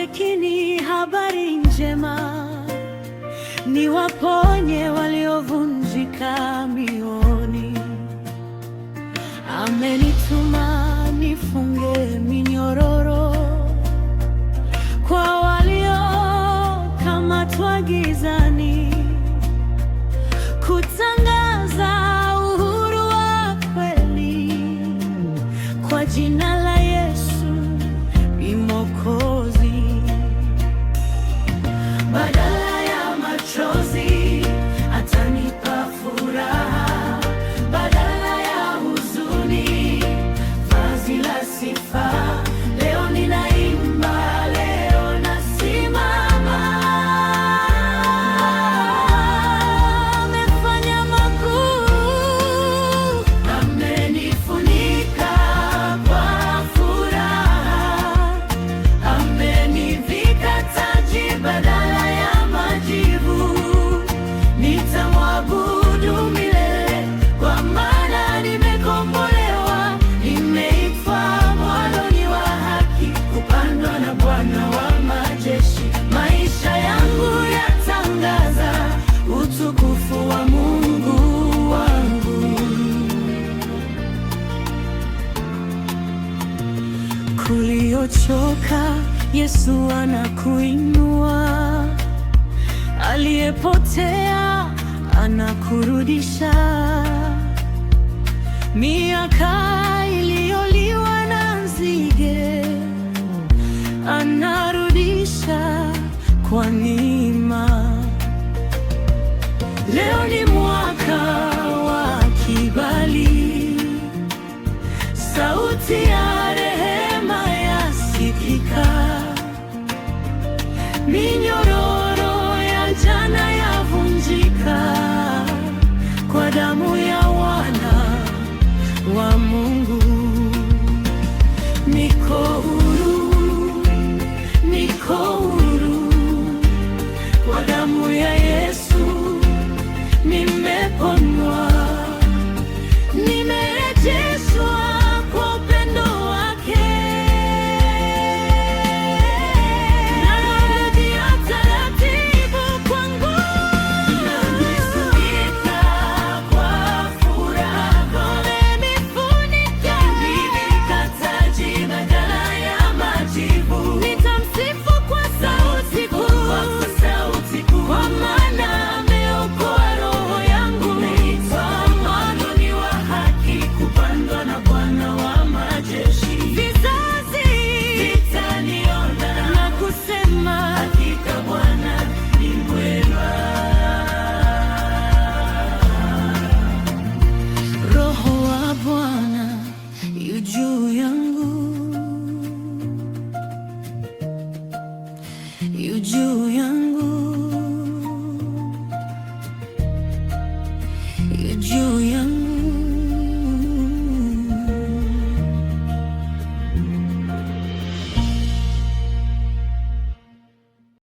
lakini habari njema, niwaponye waliovunjika mioyoni. Amenituma nifunge minyororo kwa waliokamatwa gizani, kutangaza uhuru wa kweli kwa jina la Yesu Mwokozi. Badala ya machozi atanipa furaha, badala ya huzuni vazi la sifa. Leo ninaimba, leo nasimama. Amefanya makuu, amenifunika kwa furaha, amenivika taji badala ya majivu. Nitamwabudu milele, kwa maana nimekombolewa, nimeitwa mwanoni wa haki, kupandwa na Bwana wa majeshi. Maisha yangu yatangaza utukufu wa Mungu wangu. Kuliochoka Yesu anakuinua, aliyepotea anakurudisha, miaka iliyoliwa na nzige anarudisha kwa neema. Leo ni mwaka wa kibali, sauti ya rehema yasikika, minyororo ya jana yavunjika kwa damu ya wana wa Mungu.